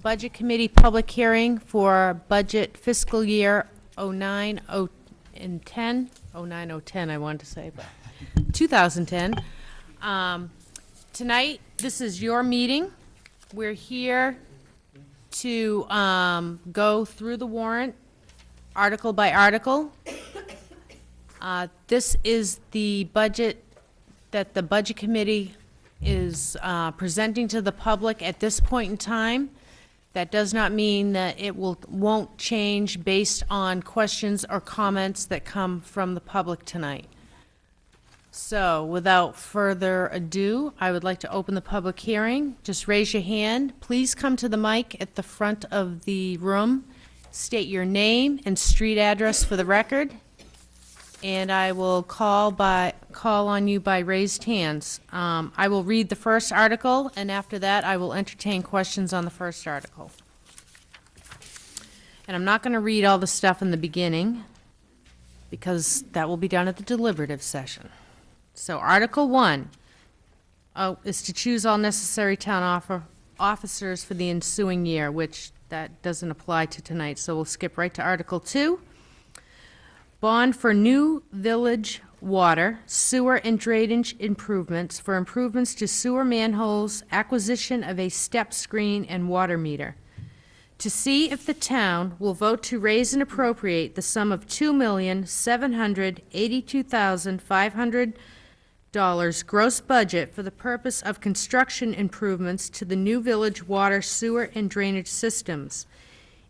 Budget Committee public hearing for budget fiscal year 09, 10, 09, 010 I wanted to say, but 2010. Tonight, this is your meeting. We're here to go through the warrant article by article. This is the budget that the Budget Committee is presenting to the public at this point in time. That does not mean that it won't change based on questions or comments that come from the public tonight. So, without further ado, I would like to open the public hearing. Just raise your hand. Please come to the mic at the front of the room. State your name and street address for the record. And I will call on you by raised hands. I will read the first article, and after that, I will entertain questions on the first article. And I'm not going to read all the stuff in the beginning, because that will be done at the deliberative session. So Article 1 is to choose all necessary town officers for the ensuing year, which that doesn't apply to tonight, so we'll skip right to Article 2. Bond for new village water, sewer, and drainage improvements for improvements to sewer manholes, acquisition of a step screen and water meter. To see if the town will vote to raise and appropriate the sum of $2,782,500 gross budget for the purpose of construction improvements to the new village water, sewer, and drainage systems.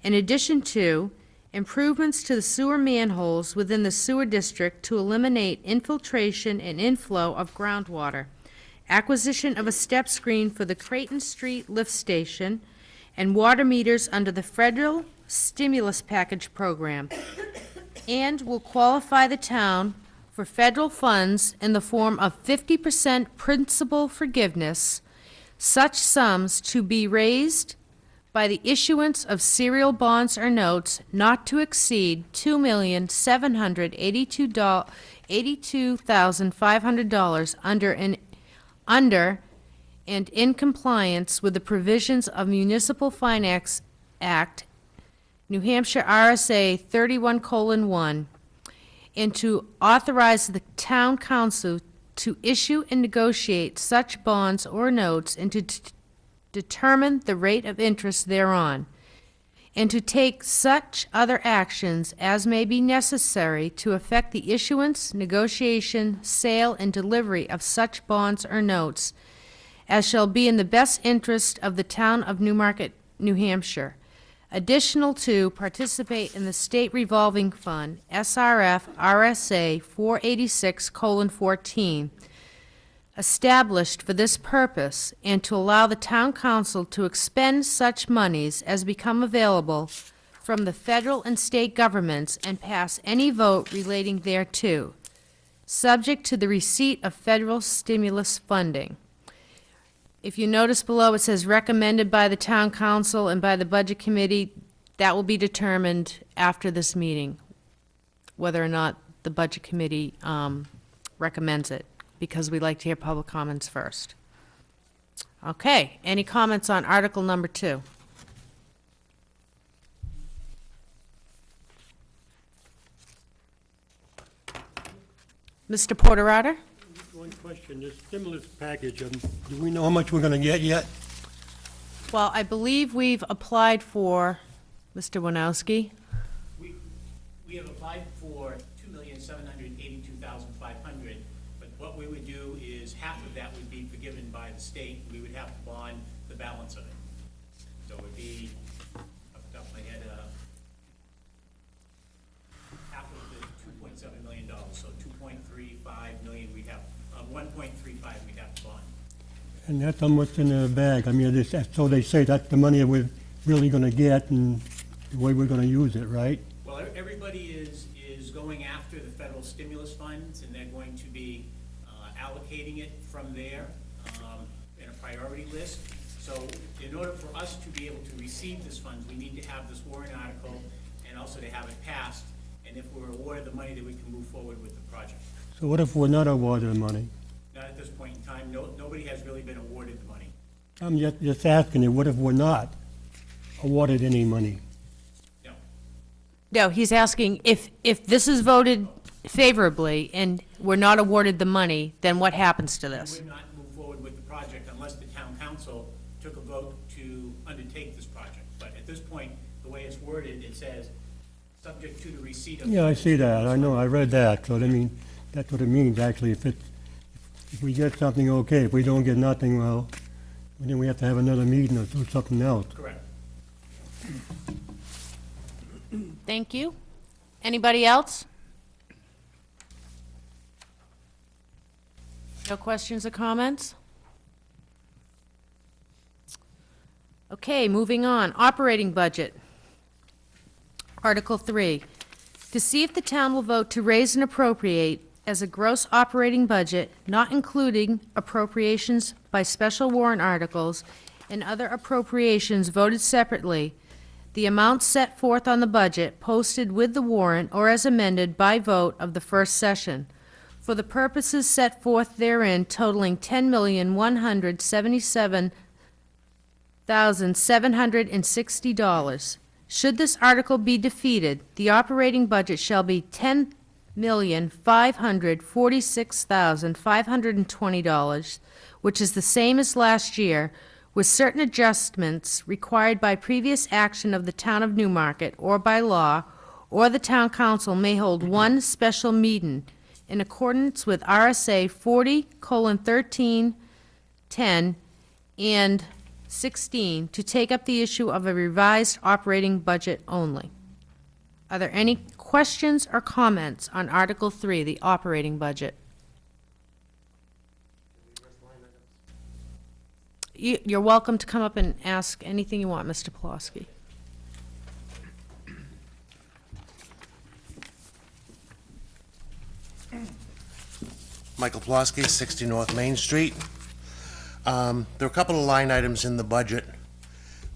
In addition to improvements to the sewer manholes within the sewer district to eliminate infiltration and inflow of groundwater, acquisition of a step screen for the Creighton Street lift station, and water meters under the federal stimulus package program, and will qualify the town for federal funds in the form of 50% principal forgiveness, such sums to be raised by the issuance of serial bonds or notes not to exceed $2,782,500 under and in compliance with the provisions of Municipal Finance Act, New Hampshire RSA 31:1, and to authorize the town council to issue and negotiate such bonds or notes and to determine the rate of interest thereon, and to take such other actions as may be necessary to effect the issuance, negotiation, sale, and delivery of such bonds or notes as shall be in the best interest of the town of Newmarket, New Hampshire. Additional to participate in the State Revolving Fund, SRF RSA 486:14, established for this purpose, and to allow the town council to expend such monies as become available from the federal and state governments and pass any vote relating thereto, subject to the receipt of federal stimulus funding. If you notice below, it says recommended by the town council and by the budget committee. That will be determined after this meeting, whether or not the budget committee recommends it, because we like to hear public comments first. Okay, any comments on article number 2? Mr. Porterata? One question, this stimulus package, do we know how much we're gonna get yet? Well, I believe we've applied for, Mr. Winowski. We have applied for $2,782,500, but what we would do is half of that would be forgiven by the state. We would have to bond the balance of it. So it would be, off the top of my head, half of the $2.7 million, so $2.35 million we'd have, 1.35 we'd have to bond. And that's how much in the bag, I mean, so they say that's the money we're really gonna get and the way we're gonna use it, right? Well, everybody is going after the federal stimulus funds, and they're going to be allocating it from there in a priority list. So in order for us to be able to receive this funds, we need to have this warrant article and also to have it passed. And if we're awarded the money, then we can move forward with the project. So what if we're not awarded the money? Not at this point in time. Nobody has really been awarded the money. I'm just asking you, what if we're not? awarded any money. No. No, he's asking if this is voted favorably and we're not awarded the money, then what happens to We this? would not move forward with the project unless the town council took a vote to undertake this project. But at this point, the way it's worded, it says, subject to the receipt of. Yeah, I see that, I know, I read that, so I mean, that's what it means, actually, if we get something, okay, if we don't get nothing, well, then we have to have another meeting or do something else. Correct. Thank you. Anybody else? No questions or comments? Okay, moving on. Operating budget. Article 3. To see if the town will vote to raise and appropriate as a gross operating budget, not including appropriations by special warrant articles and other appropriations voted separately, the amounts set forth on the budget posted with the warrant or as amended by vote of the first session, for the purposes set forth therein totaling $10,177,760. Should this article be defeated, the operating budget shall be $10,546,520, which is the same as last year, with certain adjustments required by previous action of the town of Newmarket or by law, or the town council may hold one special meeting in accordance with RSA 40:13-10 and 16 to take up the issue of a revised operating budget only. Are there any questions or comments on Article 3, the operating budget? You're welcome to come up and ask anything you want, Mr. Pulaski. Michael Pulaski, 60 North Main Street. There are a couple of line items in the budget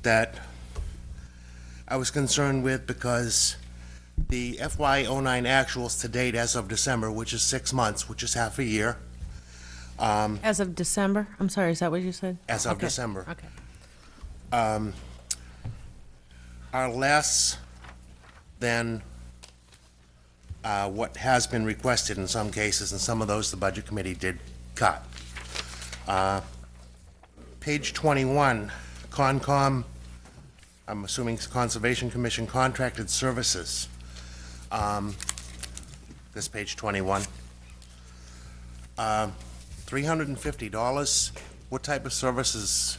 that I was concerned with because the FY09 actuals to date as of December, which is 6 months, which is half a year, As of December? I'm sorry, is that what you said? as of Okay, December, Okay. are less than what has been requested in some cases, and some of those the Budget Committee did cut. Page 21, Concom, I'm assuming it's Conservation Commission Contracted Services. This page 21. $350, what type of services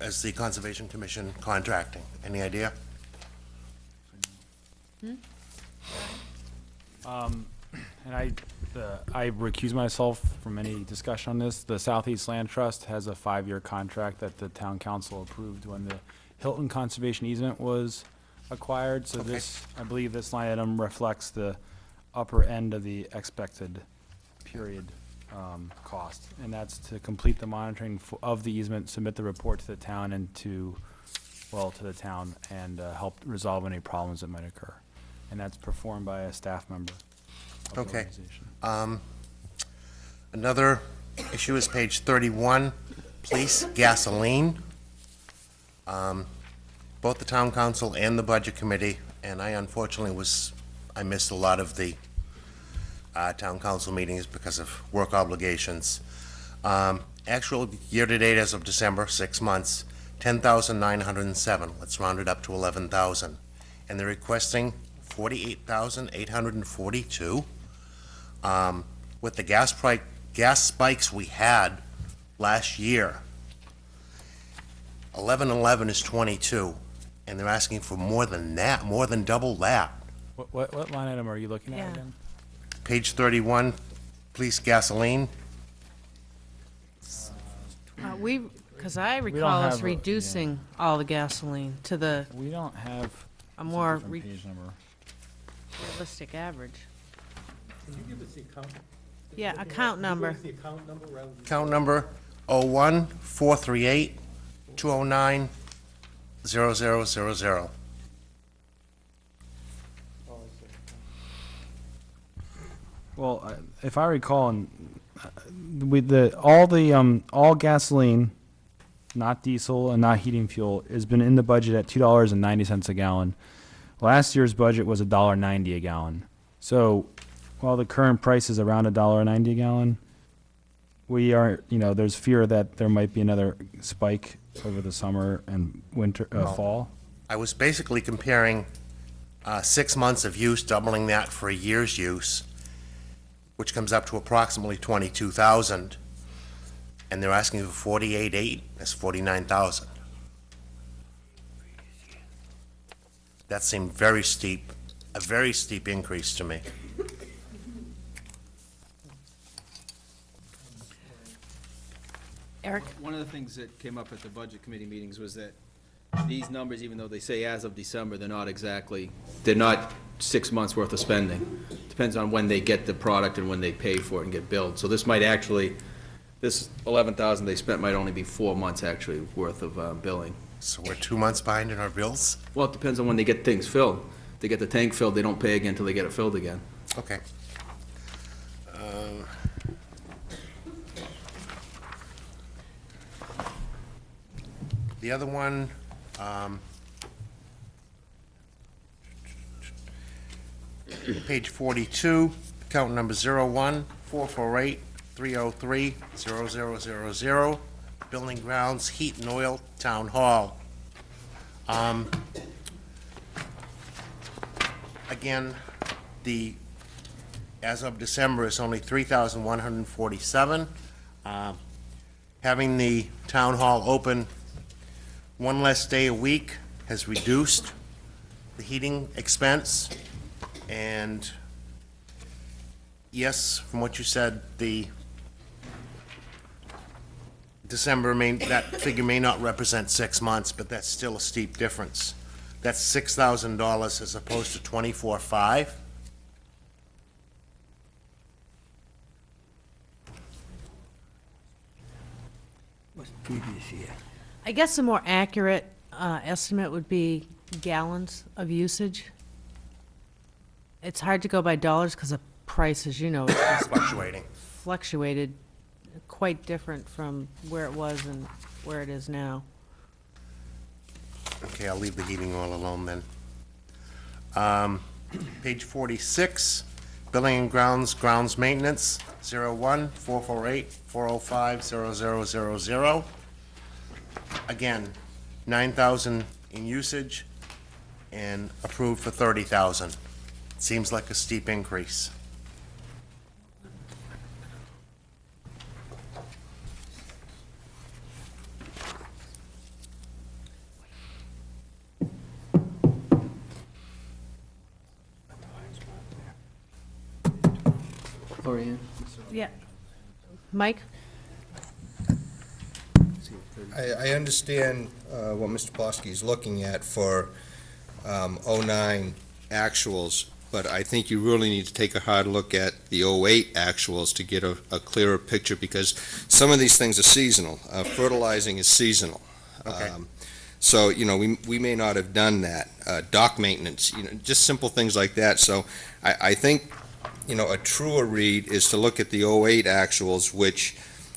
is the Conservation Commission contracting? Any idea? And I recuse myself from any discussion on this. The Southeast Land Trust has a 5-year contract that the town council approved when the Hilton Conservation easement was acquired. So Okay. this, I believe this line item reflects the upper end of the expected period cost. And that's to complete the monitoring of the easement, submit the report to the town and to the town and help resolve any problems that might occur. And that's performed by a staff member of the Okay. organization. Another issue is page 31, police gasoline. Both the town council and the budget committee, and I unfortunately I missed a lot of the town council meetings because of work obligations. Actual year-to-date as of December, 6 months, 10,907. Let's round it up to 11,000. And they're requesting 48,842. With the gas spikes we had last year, 1111 is 22, and they're asking for more than that, more than double that. What line item are you looking Yeah. at again? Page 31, police gasoline. Because I don't recall us have reducing all the gasoline to the We don't have. a more different page number. realistic average. Can you give us the account? Yeah, account number. Give us the account number rather than... Account number 01-438-209-0000. Well, if I recall, with all gasoline not diesel and not heating fuel, has been in the budget at $2.90 a gallon. Last year's budget was $1.90 a gallon. So while the current price is around $1.90 a gallon, we are, there's fear that there might be another spike over the summer and winter, fall. I was basically comparing 6 months of use, doubling that for a year's use, which comes up to approximately 22,000. And they're asking for 48.8, that's 49,000. That seemed very steep, a very steep increase to me. Eric? One of the things that came up at the budget committee meetings was that these numbers, even though they say as of December, they're not 6 months' worth of spending. Depends on when they get the product and when they pay for it and get billed. So this might actually, this 11,000 they spent might only be 4 months actually worth of billing. So we're 2 months behind in our bills? Well, it depends on when they get things filled. They get the tank filled, they don't pay again until they get it filled again. Okay. The other one, page 42, account number 01-448-303-0000, building grounds, heat and oil, town hall. Again, as of December, it's only 3,147. Having the town hall open one less day a week has reduced the heating expense. And yes, from what you said, the that figure may not represent 6 months, but that's still a steep difference. That's $6,000 as opposed to 24,500. What's previous year? I guess a more accurate estimate would be gallons of usage. It's hard to go by dollars because of prices, it's just Fluctuating. fluctuated quite different from where it was and where it is now. Okay, I'll leave the heating oil alone then. Page 46, building and grounds maintenance, 01-448-405-0000. Again, 9,000 in usage and approved for 30,000. Seems like a steep increase. Yeah. Mike? I understand what Mr. Plosky is looking at for '09 actuals, but I think you really need to take a hard look at the '08 actuals to get a clearer picture, because some of these things are seasonal. Fertilizing is seasonal. Okay. So, we may not have done that. Dock maintenance, just simple things like that. So I think, a truer read is to look at the '08 actuals, which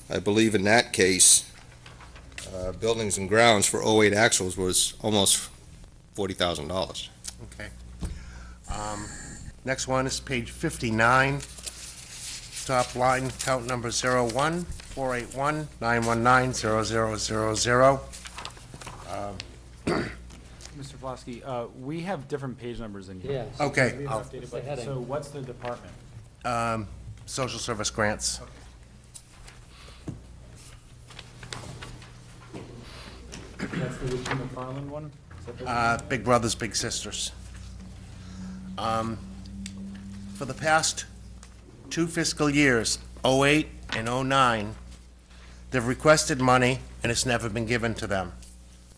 I believe in that case, buildings and grounds for '08 actuals was almost $40,000. Okay. Next one is page 59. Top line, count number 01-481-919-0000. Mr. Flosky, we have different page numbers in here. Yes. Okay, We I'll- have the heading. So what's the department? Social service grants. That's the Richard McFarland one? Is that the- Big brothers, big sisters. For the past 2 fiscal years, '08 and '09, they've requested money and it's never been given to them.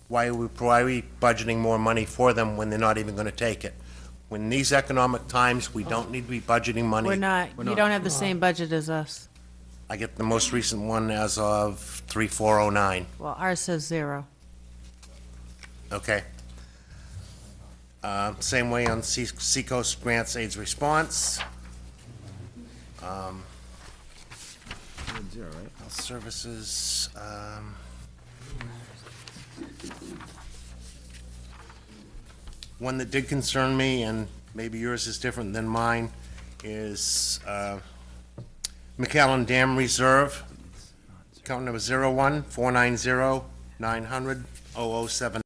Why are we budgeting more money for them when they're not even going to take it? When these economic times, we don't need to be budgeting money. We're not, you don't have the same budget as us. I get the most recent one as of 3/4/09. Well, ours says 0. Okay. Same way on Seacoast Grants AIDS Response. Zero, right? Health Services, One that did concern me, and maybe yours is different than mine, is McAllen Dam Reserve, account number 01-490-900-0079.